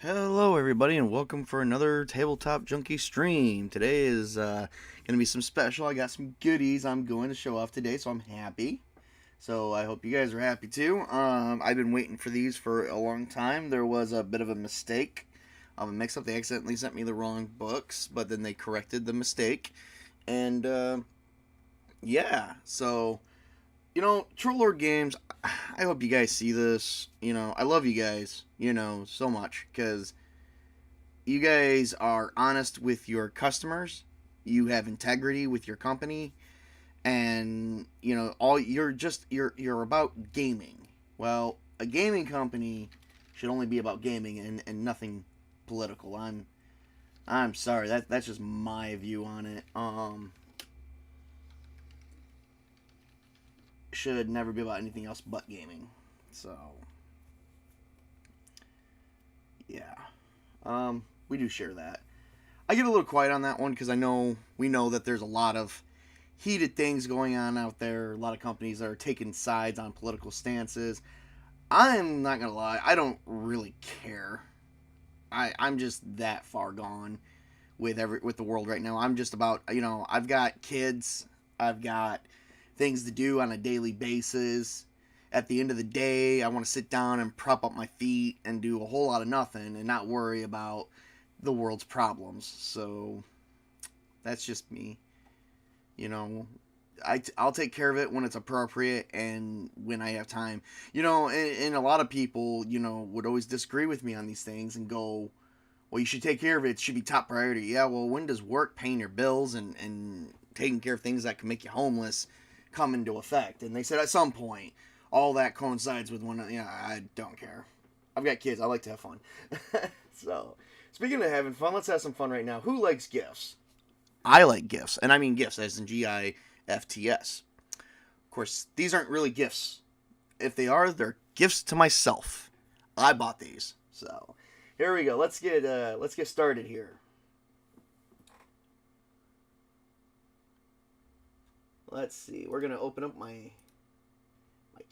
Hello, everybody, and welcome for another Tabletop Junkie stream. Today is going to be some special. I got some goodies I'm going to show off today, so I'm happy. So I hope you guys are happy too. I've been waiting for these for a long time. There was a bit of a mistake of a mix-up. They accidentally sent me the wrong books, but then they corrected the mistake. And yeah, so Troll Lord Games. I hope you guys see this. I love you guys. So much because you guys are honest with your customers, you have integrity with your company, and all you're about gaming. Well, a gaming company should only be about gaming and nothing political. I'm sorry, that's just my view on it. Should never be about anything else but gaming. So yeah. We do share that. I get a little quiet on that one because we know that there's a lot of heated things going on out there. A lot of companies that are taking sides on political stances. I'm not gonna lie, I don't really care. I'm just that far gone with the world right now. I'm just about I've got kids, I've got things to do on a daily basis. At the end of the day, I want to sit down and prop up my feet and do a whole lot of nothing and not worry about the world's problems. So that's just me. You know, I'll take care of it when it's appropriate and when I have time. And a lot of people, would always disagree with me on these things and go, well, you should take care of it. It should be top priority. Yeah, well, when does work, paying your bills, and taking care of things that can make you homeless come into effect? And they said at some point, all that coincides with one. I don't care. I've got kids. I like to have fun. So, speaking of having fun, let's have some fun right now. Who likes gifts? I like gifts, and I mean gifts as in GIFTS. Of course, these aren't really gifts. If they are, they're gifts to myself. I bought these, so here we go. Let's get started here. Let's see. We're gonna open up my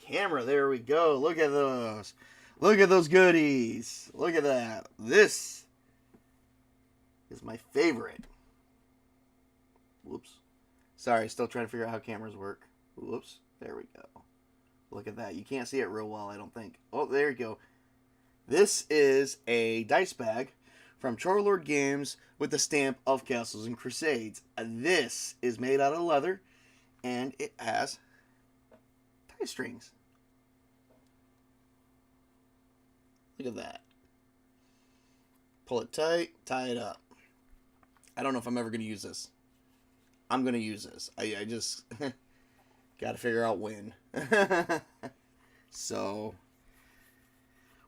camera. There we go. Look at those. Look at those goodies. Look at that. This is my favorite. Whoops. Sorry, still trying to figure out how cameras work. Whoops. There we go. Look at that. You can't see it real well, I don't think. Oh, there you go. This is a dice bag from Troll Lord Games with the stamp of Castles and Crusades. This is made out of leather, and it has tie strings. Look at that. Pull it tight, tie it up. I don't know if I'm ever going to use this. I'm going to use this. I just got to figure out when. So,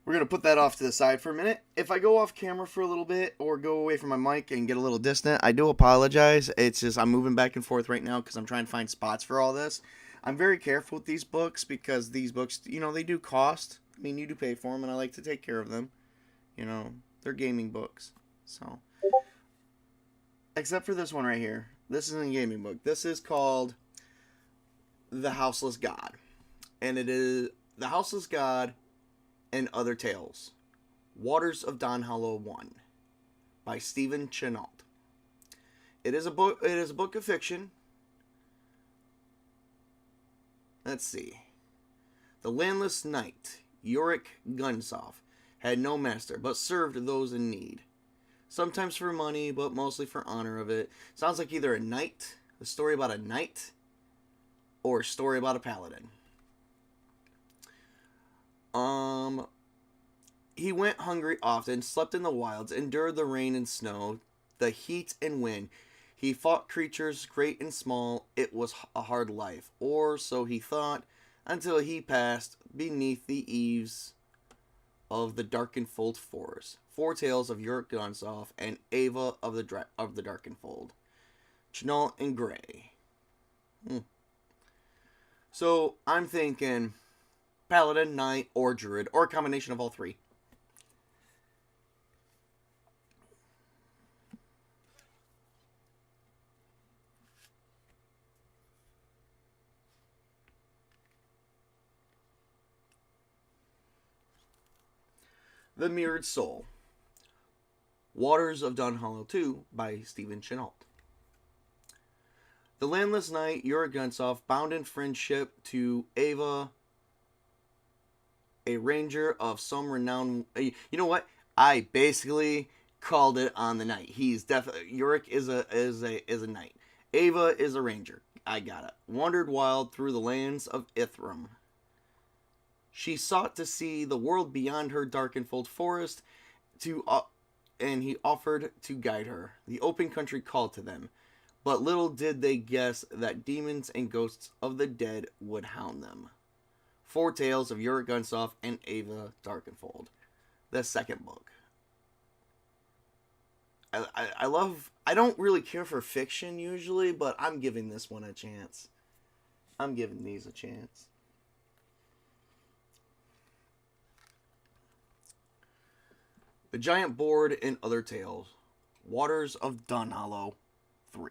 we're going to put that off to the side for a minute. If I go off camera for a little bit or go away from my mic and get a little distant, I do apologize. It's just I'm moving back and forth right now because I'm trying to find spots for all this. I'm very careful with these books because these books, they do cost. I mean, you do pay for them, and I like to take care of them. They're gaming books. So, except for this one right here. This isn't a gaming book. This is called The Houseless God. And it is The Houseless God and Other Tales. Waters of Donhollow 1 by Stephen Chenault. It is a book of fiction. Let's see. The landless knight, Yorick Gunsoff, had no master, but served those in need. Sometimes for money, but mostly for honor of it. Sounds like either a story about a knight, or a story about a paladin. He went hungry often, slept in the wilds, endured the rain and snow, the heat and wind. He fought creatures great and small. It was a hard life, or so he thought, until he passed beneath the eaves of the Darkenfold forest. Four Tales of Yorick Gunsoff and Ava of the Darkenfold. Chenault and Gray. So I'm thinking paladin, knight, or druid, or a combination of all three. The Mirrored Soul. Waters of Dunhollow 2 by Stephen Chenault. The landless knight Yuragensov, bound in friendship to Ava, a ranger of some renown. You know what? I basically called it on the night. He's definitely Yurik is a knight. Ava is a ranger. I got it. Wandered wild through the lands of Ithram. She sought to see the world beyond her darkenfold forest, and he offered to guide her. The open country called to them, but little did they guess that demons and ghosts of the dead would hound them. 4 Tales of Yuragensov and Ava Darkenfold, the second book. I love. I don't really care for fiction usually, but I'm giving this one a chance. I'm giving these a chance. The Giant Board and Other Tales. Waters of Dunhollow 3.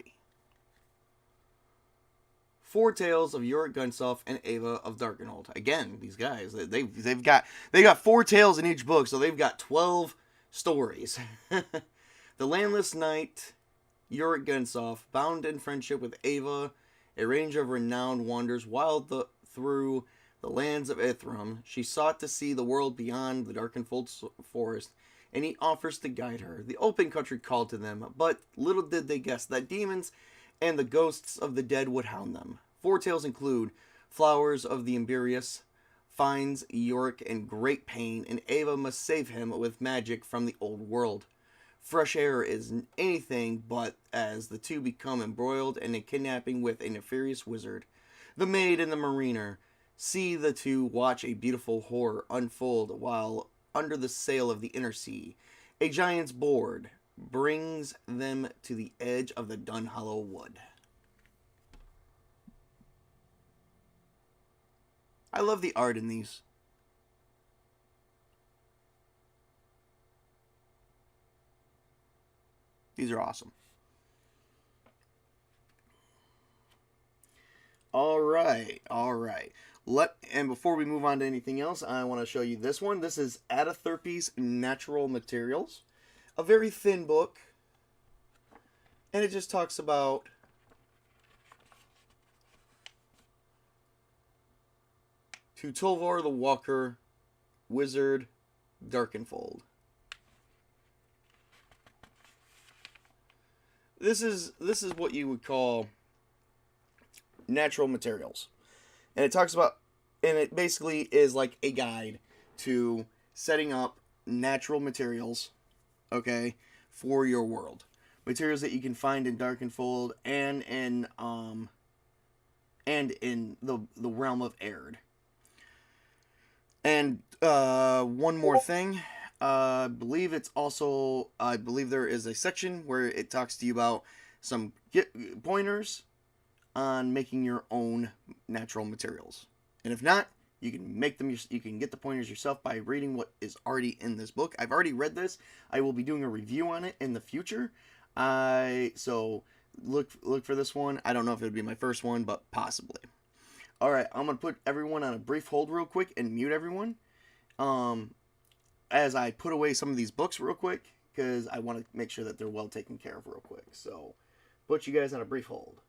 4 Tales of Yuragensov and Ava of Darkenhold. Again, these guys, they've got 4 tales in each book, so they've got 12 stories. The landless knight Yuragensov, bound in friendship with Ava, a ranger of renown, wanders wild through the lands of Ithram. She sought to see the world beyond the darkenfold forest, and he offers to guide her. The open country called to them, but little did they guess that demons and the ghosts of the dead would hound them. 4 tales include Flowers of the Imberius, finds Yorick in great pain, and Ava must save him with magic from the old world. Fresh air is anything but as the two become embroiled in a kidnapping with a nefarious wizard. The maid and the mariner see the two watch a beautiful horror unfold while under the sail of the inner sea. A giant's board brings them to the edge of the Dunhollow Wood. I love the art in these. These are awesome. All right. And before we move on to anything else, I want to show you this one. This is Adatherpes Natural Materials. A very thin book. And it just talks about To Tolvar the Walker, Wizard, Darkenfold. This is what you would call natural materials. And it talks about, and it basically is like a guide to setting up natural materials, okay, for your world. Materials that you can find in Darkenfold and in the realm of Aird. And one more thing. I believe there is a section where it talks to you about some pointers on making your own natural materials. And if not, you can make them. You can get the pointers yourself by reading what is already in this book. I've already read this. I will be doing a review on it in the future. So look for this one. I don't know if it'll be my first one, but possibly. All right, I'm gonna put everyone on a brief hold real quick and mute everyone. As I put away some of these books real quick, because I want to make sure that they're well taken care of real quick. So, put you guys on a brief hold.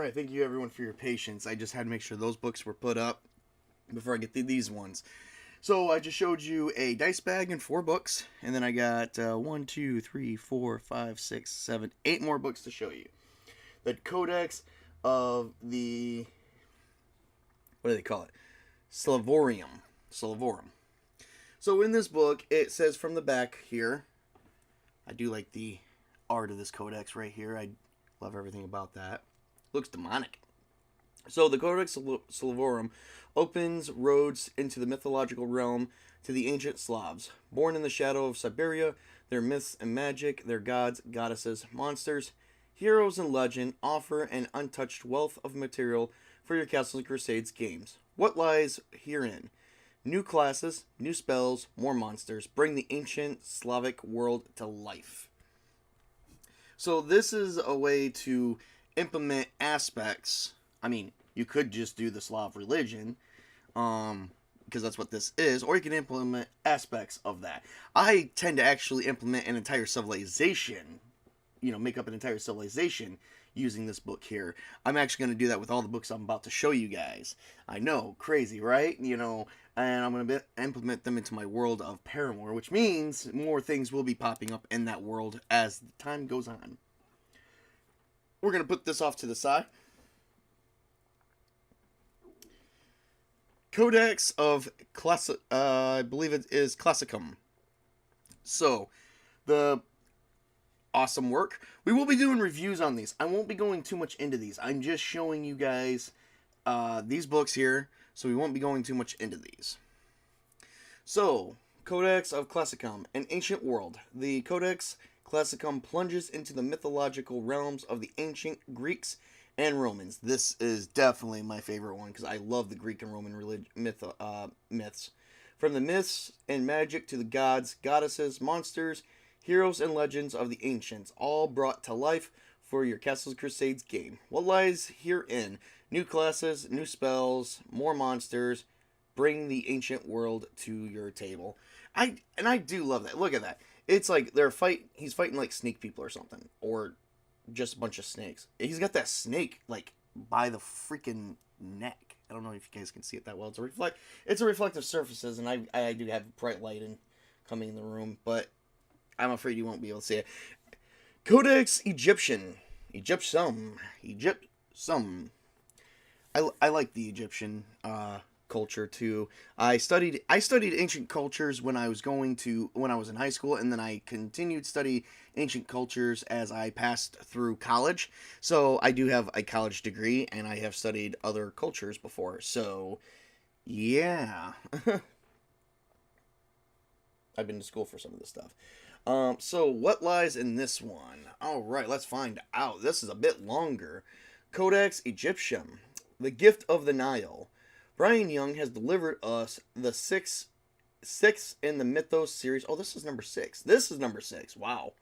right, thank you everyone for your patience. I just had to make sure those books were put up before I get to these ones. So I just showed you a dice bag and 4 books, and then I got 1, 2, 3, 4, 5, 6, 7, 8 more books to show you. The Codex of the, what do they call it? Slavorium. So in this book, it says from the back here, I do like the art of this codex right here. I love everything about that. Looks demonic. So the Codex Slavorum opens roads into the mythological realm to the ancient Slavs. Born in the shadow of Siberia, their myths and magic, their gods, goddesses, monsters, heroes, and legend offer an untouched wealth of material for your Castles and Crusades games. What lies herein? New classes, new spells, more monsters. Bring the ancient Slavic world to life. So this is a way to implement aspects. I mean, you could just do the Slav religion, because that's what this is, or you can implement aspects of that. I tend to actually implement an entire civilization, make up an entire civilization using this book here. I'm actually going to do that with all the books I'm about to show you guys. I know, crazy, right? And I'm going to implement them into my world of Paramore, which means more things will be popping up in that world as the time goes on. We're going to put this off to the side. Codex of I believe it is Classicum. So, the awesome work. We will be doing reviews on these. I won't be going too much into these. I'm just showing you guys these books here, so we won't be going too much into these. So, Codex of Classicum, an ancient world. The Codex Classicum plunges into the mythological realms of the ancient Greeks and Romans. This is definitely my favorite one because I love the Greek and Roman myths. From the myths and magic to the gods, goddesses, monsters, heroes, and legends of the ancients, all brought to life for your Castles Crusades game. What lies herein? New classes, new spells, more monsters. Bring the ancient world to your table. I do love that. Look at that. It's like he's fighting like snake people or something, or just a bunch of snakes. He's got that snake like by the freaking neck. I don't know if you guys can see it that well. It's a reflective surfaces, and I do have bright light coming in the room, but I'm afraid you won't be able to see it. Codex Egyptian. Egyptium. I like the Egyptian culture too. I studied ancient cultures when I was in high school, and then I continued to study ancient cultures as I passed through college. So I do have a college degree, and I have studied other cultures before. So yeah. I've been to school for some of this stuff. So what lies in this one? All right, let's find out. This is a bit longer. Codex Egyptium, the gift of the Nile. Brian Young has delivered us the sixth in the Mythos series. Oh, this is number 6. Wow.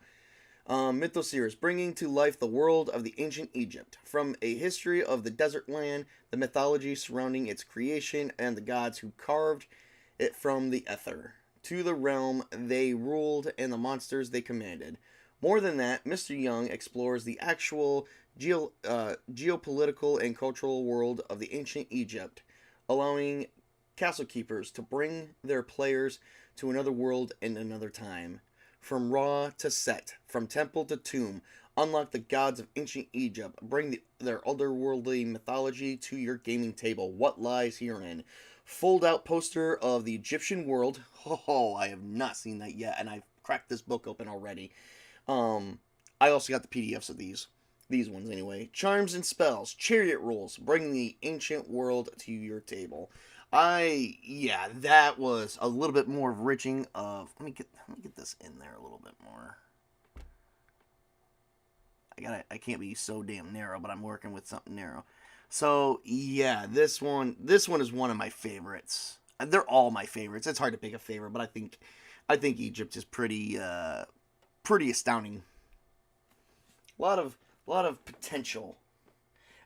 Mythos series, bringing to life the world of the ancient Egypt. From a history of the desert land, the mythology surrounding its creation, and the gods who carved it from the ether, to the realm they ruled and the monsters they commanded. More than that, Mr. Young explores the actual geopolitical and cultural world of the ancient Egypt, allowing castle keepers to bring their players to another world in another time. From Ra to Set, from temple to tomb, unlock the gods of ancient Egypt, bring their otherworldly mythology to your gaming table. What lies herein? Fold-out poster of the Egyptian world. Oh, I have not seen that yet, and I've cracked this book open already. I also got the PDFs of these ones anyway. Charms and spells, chariot rules, bring the ancient world to your table. That was a little bit more enriching of. Let me get this in there a little bit more. I can't be so damn narrow, but I'm working with something narrow. So yeah, this one is one of my favorites. They're all my favorites. It's hard to pick a favorite, but I think Egypt is pretty astounding. A lot of potential,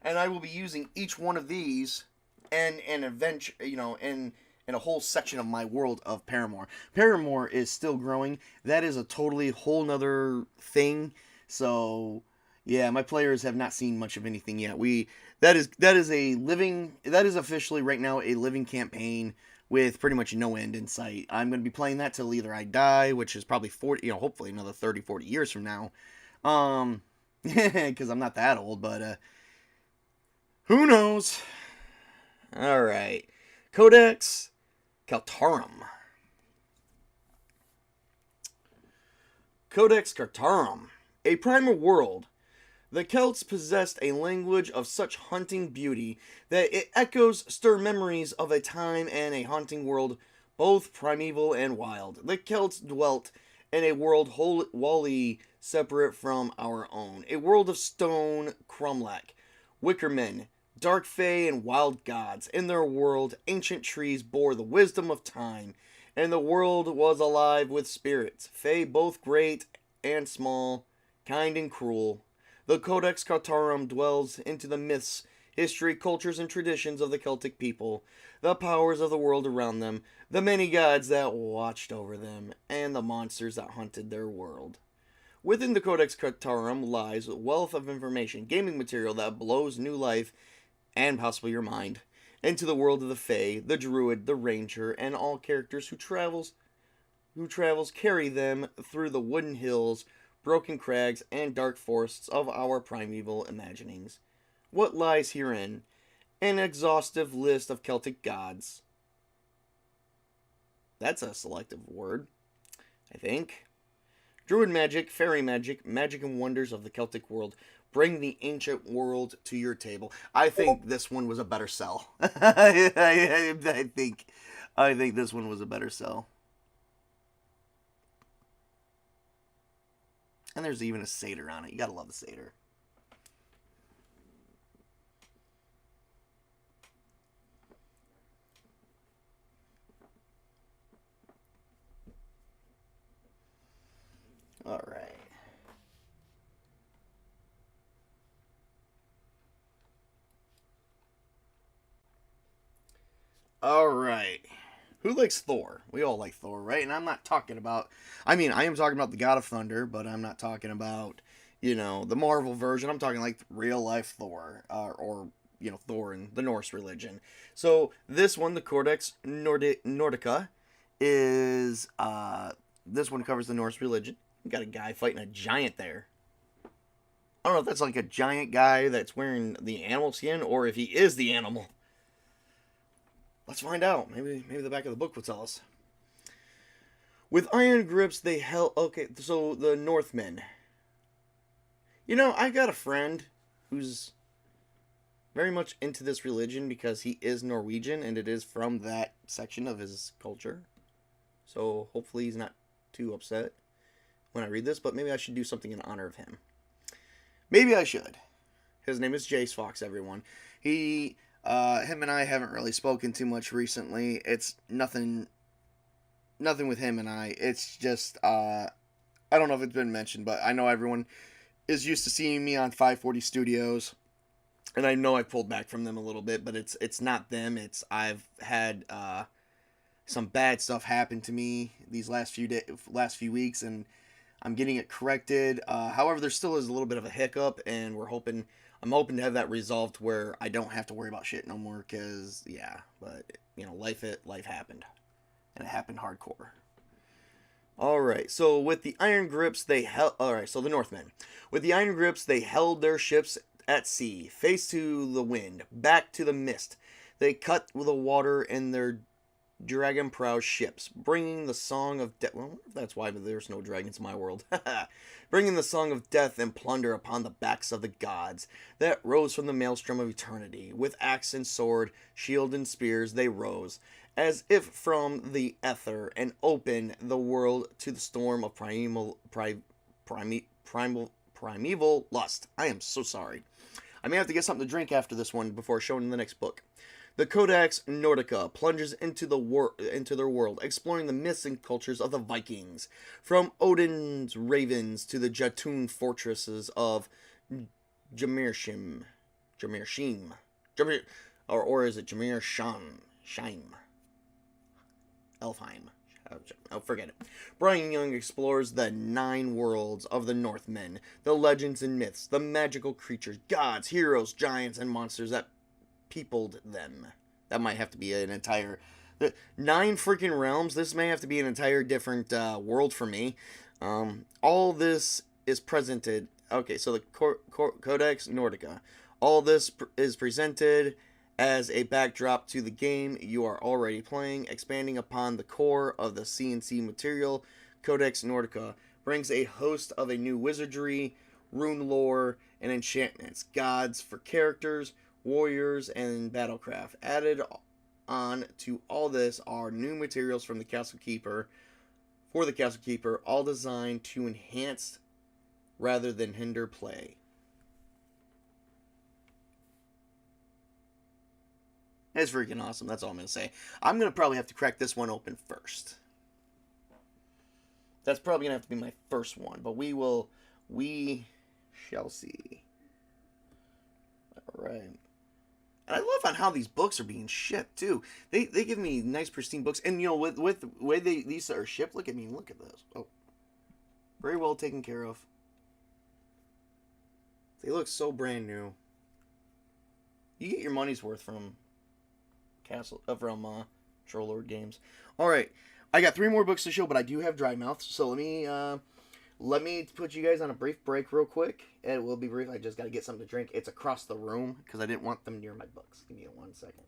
and I will be using each one of these and an adventure, in a whole section of my world of Paramore. Paramore is still growing. That is a totally whole nother thing. So Yeah, my players have not seen much of anything yet. That is officially right now a living campaign with pretty much no end in sight. I'm going to be playing that till either I die, which is probably 40, hopefully another 30, 40 years from now. Cuz I'm not that old, but who knows? All right. Codex Cartarum. Codex Cartarum, a primal world. The Celts possessed a language of such haunting beauty that it echoes stir memories of a time and a haunting world, both primeval and wild. The Celts dwelt in a world wholly separate from our own, a world of stone, cromlech, wickermen, dark fae, and wild gods. In their world, ancient trees bore the wisdom of time, and the world was alive with spirits, fae both great and small, kind and cruel. The Codex Cartarum dwells into the myths, history, cultures, and traditions of the Celtic people, the powers of the world around them, the many gods that watched over them, and the monsters that hunted their world. Within the Codex Cartarum lies a wealth of information, gaming material that blows new life, and possibly your mind, into the world of the Fae, the Druid, the Ranger, and all characters who travels carry them through the wooden hills, broken crags, and dark forests of our primeval imaginings. What lies herein? An exhaustive list of Celtic gods. That's a selective word, I think. Druid magic, fairy magic, magic and wonders of the Celtic world. Bring the ancient world to your table. I think this one was a better sell. I think this one was a better sell. And there's even a satyr on it. You gotta love the satyr. All right. All right. Who likes Thor? We all like Thor, right? And I'm not talking about. I mean, I am talking about the God of Thunder, but I'm not talking about, the Marvel version. I'm talking like real life Thor, or Thor in the Norse religion. So this one, the Codex Nordica, is this one covers the Norse religion. You got a guy fighting a giant there. I don't know if that's like a giant guy that's wearing the animal skin or if he is the animal. Let's find out. Maybe the back of the book will tell us. With iron grips, they held. Okay, so the Northmen. I got a friend who's very much into this religion because he is Norwegian and it is from that section of his culture. So hopefully he's not too upset when I read this, but maybe I should do something in honor of him. Maybe I should. His name is Jace Fox, everyone. Him and I haven't really spoken too much recently. It's nothing with him and I. It's just, I don't know if it's been mentioned, but I know everyone is used to seeing me on 540 Studios, and I know I pulled back from them a little bit, but it's not them. I've had some bad stuff happen to me these last few weeks, and I'm getting it corrected. However, there still is a little bit of a hiccup, and I'm hoping to have that resolved to where I don't have to worry about shit no more. Cause but life happened, and it happened hardcore. All right, so with the iron grips, they held. All right, so the Northmen, with the iron grips, they held their ships at sea, face to the wind, back to the mist. They cut the water in their dragon-prow ships, bringing the song of death. Well, I wonder if that's why there's no dragons in my world. Bringing the song of death and plunder upon the backs of the gods that rose from the maelstrom of eternity. With axe and sword, shield and spears, they rose, as if from the ether, and opened the world to the storm of primeval lust. I am so sorry. I may have to get something to drink after this one before showing the next book. The Codex Nordica plunges into their world, exploring the myths and cultures of the Vikings, from Odin's ravens to the Jotun fortresses of Jamirshim, or is it Jamirshim, Elfheim? Oh, forget it. Brian Young explores the 9 worlds of the Northmen, the legends and myths, the magical creatures, gods, heroes, giants, and monsters that peopled them. That might have to be an entire... The 9 freaking realms, this may have to be an entire different world for me. All this is presented... Okay, so the Codex Nordica. All this is presented as a backdrop to the game you are already playing, expanding upon the core of the C&C material. Codex Nordica brings a host of a new wizardry, rune lore, and enchantments, gods for characters, warriors, and battlecraft. Added on to all this are new materials from the Castle Keeper, for the Castle Keeper, all designed to enhance rather than hinder play. It's freaking awesome. That's all I'm going to say. I'm going to probably have to crack this one open first. That's probably going to have to be my first one. But we shall see. Alright. And I love on how these books are being shipped, too. They give me nice, pristine books. And, you know, with the way these are shipped, look at this. Oh. Very well taken care of. They look so brand new. You get your money's worth from... Troll Lord Games. Alright, I got 3 more books to show, but I do have dry mouth, so let me put you guys on a brief break real quick. It will be brief. I just got to get something to drink. It's across the room because I didn't want them near my books. Give me 1 second.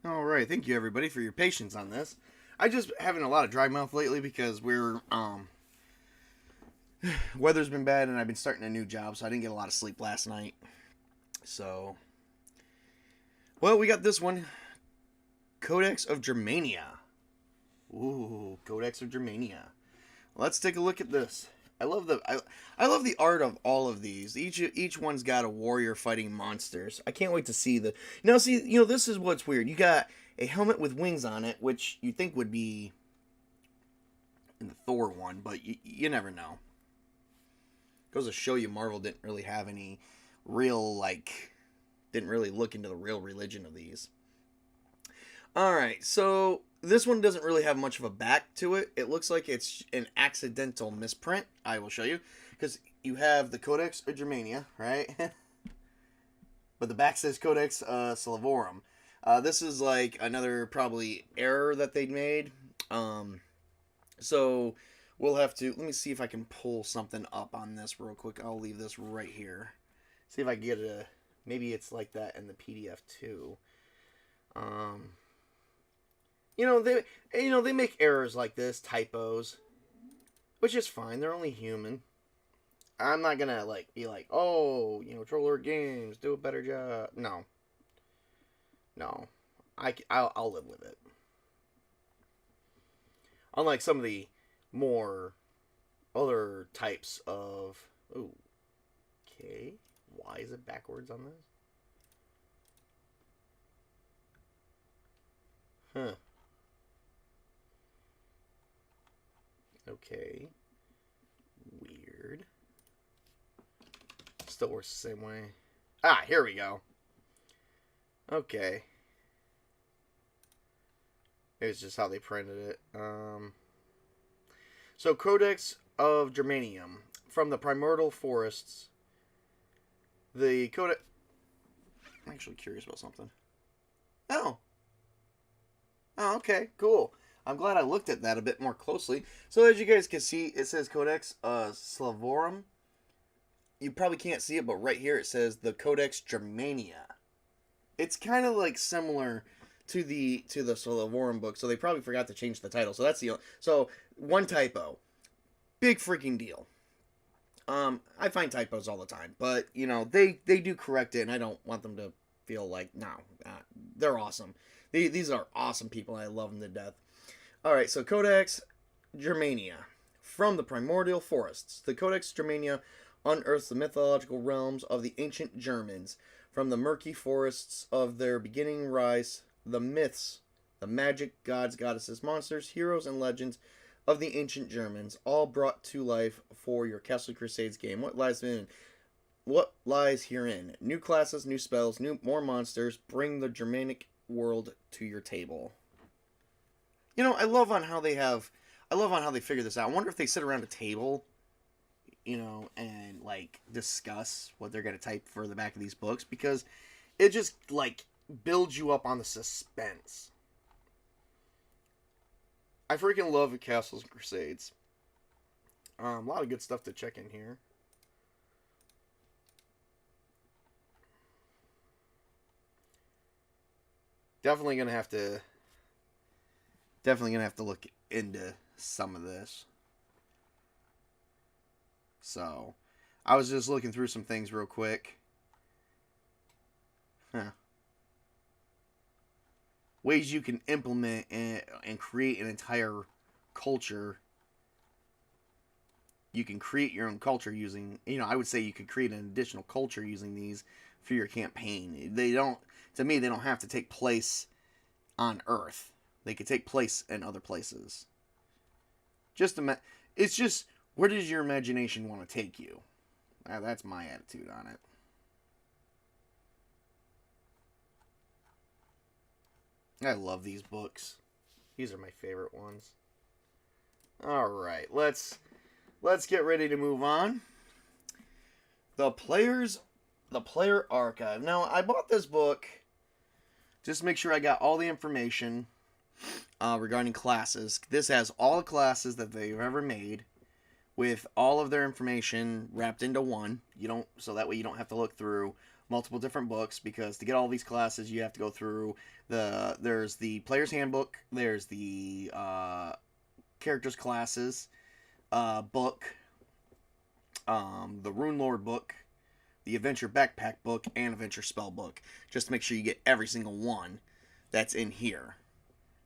Alright, thank you everybody for your patience on this. I just having a lot of dry mouth lately because we're weather's been bad and I've been starting a new job, so I didn't get a lot of sleep last night. So well, we got this one. Codex of Germania. Ooh, Codex of Germania. Let's take a look at this. I love the art of all of these. Each one's got a warrior fighting monsters. I can't wait to see the... Now, see, you know, this is what's weird. You got a helmet with wings on it, which you think would be in the Thor one, but you never know. Goes to show you Marvel didn't really have any real, didn't really look into the real religion of these. Alright, so... This one doesn't really have much of a back to it. It looks like it's an accidental misprint. I will show you. Because you have the Codex of Germania, right? But the back says Codex Slavorum. This is like another probably error that they made. So we'll have to... Let me see if I can pull something up on this real quick. I'll leave this right here. See if I can get a... Maybe it's like that in the PDF too. They make errors like this, typos, which is fine. They're only human. I'm not gonna be like, oh, Troll Lord Games, do a better job. No. I'll live with it. Unlike some of the more other types of... Ooh. Okay. Why is it backwards on this? Huh. Okay. Weird. Still works the same way. Ah, here we go. Okay. It's just how they printed it. So, Codex of Germanium. From the primordial forests. The Codex... I'm actually curious about something. Oh. Oh, okay. Cool. I'm glad I looked at that a bit more closely. So, as you guys can see, it says Codex Slavorum. You probably can't see it, but right here it says the Codex Germania. It's kind of like similar to the Slavorum book, so they probably forgot to change the title. So that's so one typo, big freaking deal. I find typos all the time, but you know they do correct it, and I don't want them to feel like no, they're awesome. These are awesome people. I love them to death. All right, so Codex Germania from the primordial forests. The Codex Germania unearths the mythological realms of the ancient Germans. From the murky forests of their beginning rise the myths, the magic, gods, goddesses, monsters, heroes, and legends of the ancient Germans, all brought to life for your Castle Crusades game. What lies herein? New classes, new spells, more monsters. Bring the Germanic world to your table. You know, I love on how they figure this out. I wonder if they sit around a table, you know, and like discuss what they're gonna type for the back of these books, because it just like builds you up on the suspense. I freaking love Castles and Crusades. A lot of good stuff to check in here. Definitely gonna have to look into some of this. So, I was just looking through some things real quick. Huh. Ways you can implement and create an entire culture. You can create your own culture using, you know, I would say you could create an additional culture using these for your campaign. They don't have to take place on Earth. They could take place in other places. It's just, where does your imagination want to take you? That's my attitude on it. I love these books. These are my favorite ones. All right, let's get ready to move on. The Player Archive. Now, I bought this book just to make sure I got all the information regarding classes. This has all the classes that they've ever made, with all of their information wrapped into one. So that way you don't have to look through multiple different books, because to get all these classes you have to go through there's the player's handbook, there's the characters classes book, the Rune Lord book, the Adventure Backpack book, and Adventure Spell book, just to make sure you get every single one that's in here.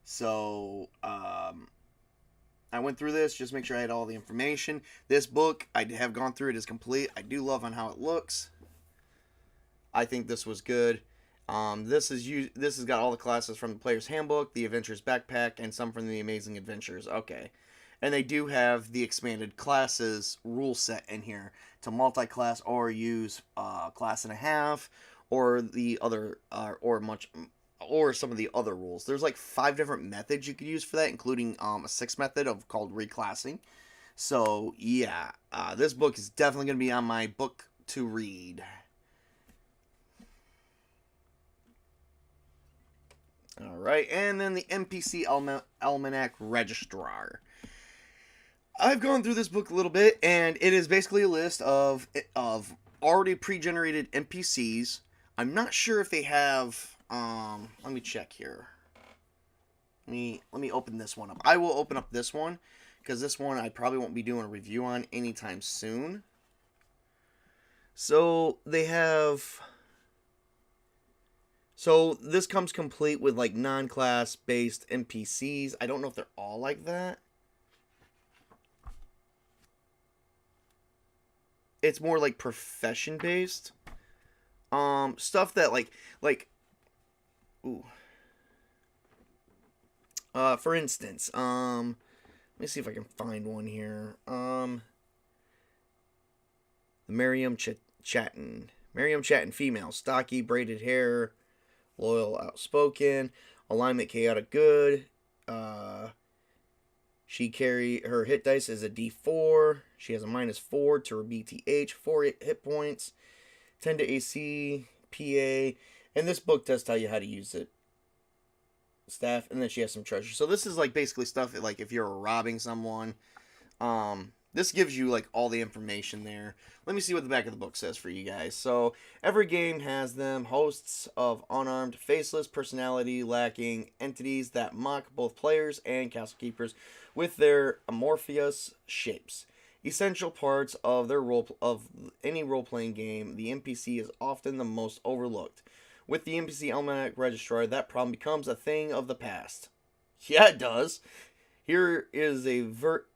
So I went through this just to make sure I had all the information. This book, I have gone through it, is complete. I do love on how it looks. I think this was good. This has got all the classes from the Player's Handbook, the Adventurer's Backpack, and some from the Amazing Adventures. Okay. And they do have the expanded classes rule set in here to multi-class or use class and a half, or the other or some of the other rules. There's like 5 different methods you could use for that, including a 6th method called reclassing. So yeah, this book is definitely going to be on my book to read. All right, and then the NPC Almanac Registrar. I've gone through this book a little bit, and it is basically a list of already pre-generated NPCs. I'm not sure if they have. Let me check here. Let me open this one up. I will open up this one, because this one I probably won't be doing a review on anytime soon. So they have. So this comes complete with like non-class based NPCs. I don't know if they're all like that. It's more like profession based. Stuff that ooh. For instance, let me see if I can find one here. The Miriam Chatton female, stocky braided hair, loyal, outspoken, alignment, chaotic, good. Her hit dice is a D4. She has a -4 to her BTH, 4 hit points, 10 to AC, PA, and this book does tell you how to use it. Staff, and then she has some treasure. So this is like basically stuff like if you're robbing someone. This gives you like all the information there. Let me see what the back of the book says for you guys. So every game has them, hosts of unarmed, faceless, personality lacking entities that mock both players and castle keepers with their amorphous shapes. Essential parts of any role-playing game, the NPC is often the most overlooked. With the NPC Almanac Registrar, that problem becomes a thing of the past. Yeah, it does. Here is a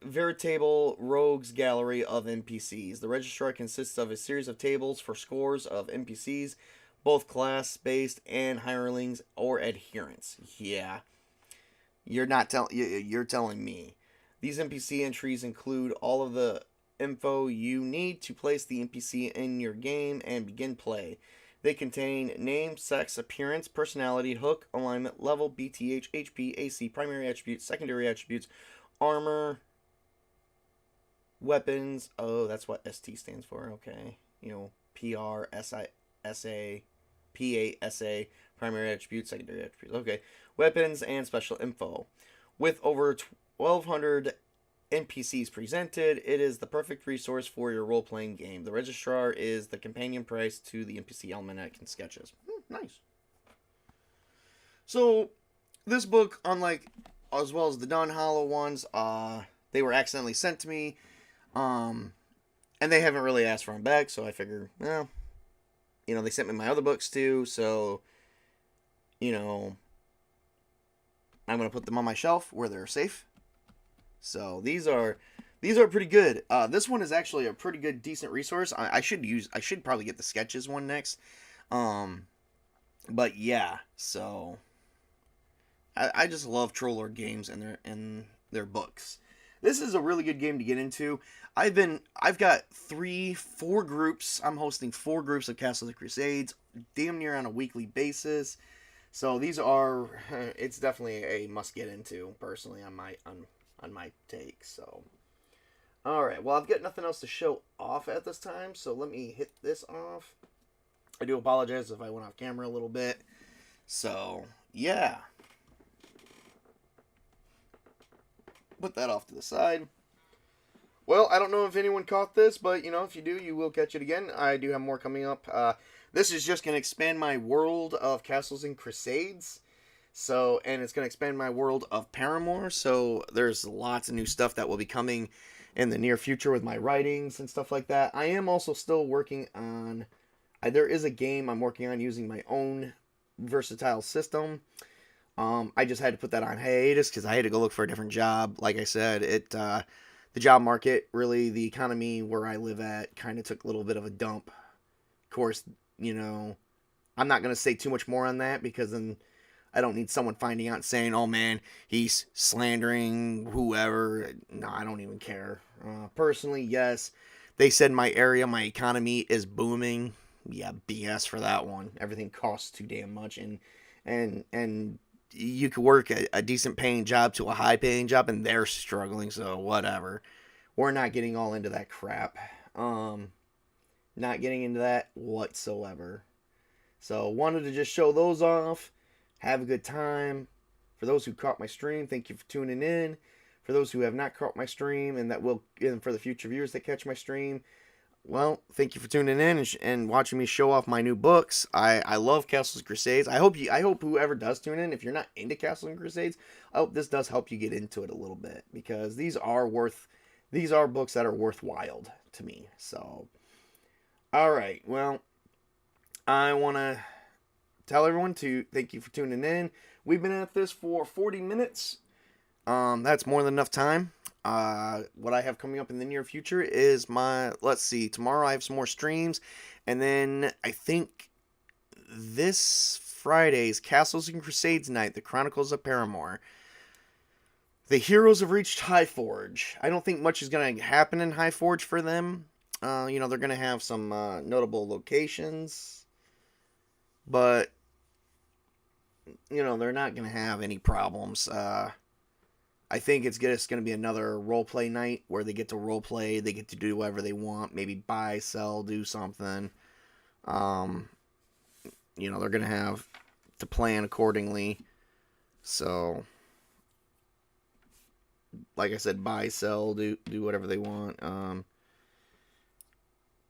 veritable rogues gallery of NPCs. The registrar consists of a series of tables for scores of NPCs, both class-based and hirelings or adherents. Yeah, you're telling me. These NPC entries include all of the info you need to place the NPC in your game and begin play. They contain name, sex, appearance, personality, hook, alignment, level, BTH, HP, AC, primary attributes, secondary attributes, armor, weapons. Oh, that's what ST stands for. Okay. PR, SI, SA, PA, SA, primary attributes, secondary attributes. Okay. Weapons and special info. With over 1,200 NPCs presented, it is the perfect resource for your role-playing game. The registrar is the companion price to the NPC Almanac and Sketches. Nice. So, this book, unlike as well as the Dawn Hollow ones, they were accidentally sent to me, and they haven't really asked for them back, so I figure, well, they sent me my other books too, so, I'm going to put them on my shelf where they're safe. So these are pretty good. This one is actually a pretty good, decent resource. I should probably get the Sketches one next. But yeah, so I just love Troll Lord games and their books. This is a really good game to get into. I've got 4 groups. I'm hosting 4 groups of Castles and Crusades, damn near on a weekly basis. So it's definitely a must get into personally on my take. So, all right. Well, I've got nothing else to show off at this time, so let me hit this off. I do apologize if I went off camera a little bit. So, yeah. Put that off to the side. Well, I don't know if anyone caught this, but, if you do, you will catch it again. I do have more coming up. This is just going to expand my world of Castles and Crusades. So, and it's going to expand my world of Paramore. So, there's lots of new stuff that will be coming in the near future with my writings and stuff like that. I am also still working on... there is a game I'm working on using my own versatile system. I just had to put that on hiatus because I had to go look for a different job. Like I said, the job market, really, the economy where I live at kind of took a little bit of a dump. Of course, I'm not going to say too much more on that because then I don't need someone finding out and saying, oh man, he's slandering whoever. No, I don't even care. Personally, yes. They said my area, my economy is booming. Yeah, BS for that one. Everything costs too damn much. And you could work a decent paying job to a high paying job and they're struggling. So whatever. We're not getting all into that crap. Not getting into that whatsoever. So wanted to just show those off. Have a good time. For those who caught my stream, thank you for tuning in. For those who have not caught my stream and for the future viewers that catch my stream, well, thank you for tuning in and watching me show off my new books. I love Castles and Crusades. I hope whoever does tune in, if you're not into Castles and Crusades, I hope this does help you get into it a little bit because these are books that are worthwhile to me. So, all right, well, I want to tell everyone to thank you for tuning in. We've been at this for 40 minutes. That's more than enough time. What I have coming up in the near future is let's see, tomorrow I have some more streams, and then I think this Friday's Castles and Crusades night, the Chronicles of Paramore. The heroes have reached Highforge. I don't think much is going to happen in Highforge for them. They're going to have some notable locations, but they're not going to have any problems. I think it's just going to be another role play night where they get to role play, they get to do whatever they want, maybe buy, sell, do something. Um, they're going to have to plan accordingly. So, like I said, buy, sell, do whatever they want.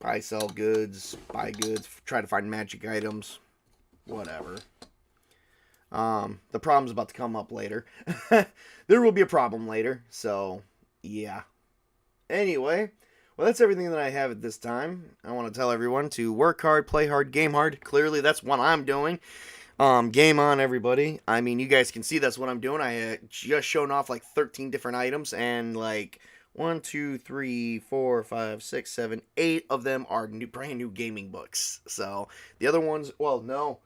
Buy, sell goods, buy goods, try to find magic items, whatever. The problem's about to come up later. There will be a problem later, so yeah. Anyway, well, that's everything that I have at this time. I want to tell everyone to work hard, play hard, game hard. Clearly, that's what I'm doing. Game on, everybody. I mean, you guys can see that's what I'm doing. I just shown off like 13 different items, and like 1, 2, 3, 4, 5, 6, 7, 8 of them are brand new gaming books. So the other ones, well, no,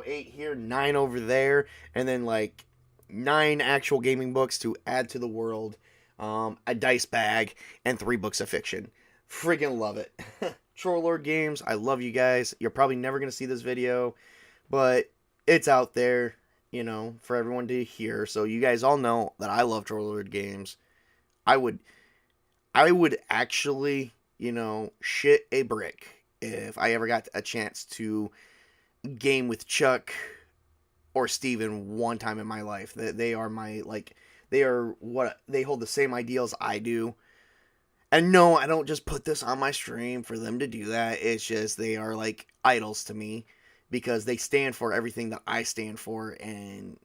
8 here, 9 over there, and then like 9 actual gaming books to add to the world, a dice bag, and 3 books of fiction. Friggin' love it. Troll Lord Games, I love you guys. You're probably never going to see this video, but it's out there, for everyone to hear. So you guys all know that I love Troll Lord Games. I would actually, shit a brick if I ever got a chance to game with Chuck or Steven one time in my life. They are my, they hold the same ideals I do. And no, I don't just put this on my stream for them to do that. It's just they are like idols to me because they stand for everything that I stand for. And,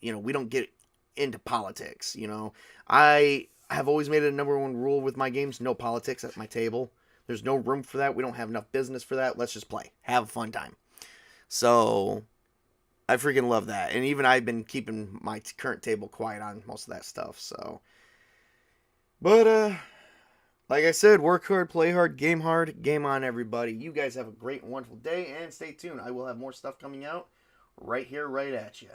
we don't get into politics, I have always made it a #1 rule with my games: no politics at my table. There's no room for that. We don't have enough business for that. Let's just play. Have a fun time. So, I freaking love that. And even I've been keeping my current table quiet on most of that stuff. So, but, like I said, work hard, play hard, game on, everybody. You guys have a great and wonderful day, and stay tuned. I will have more stuff coming out right here, right at you.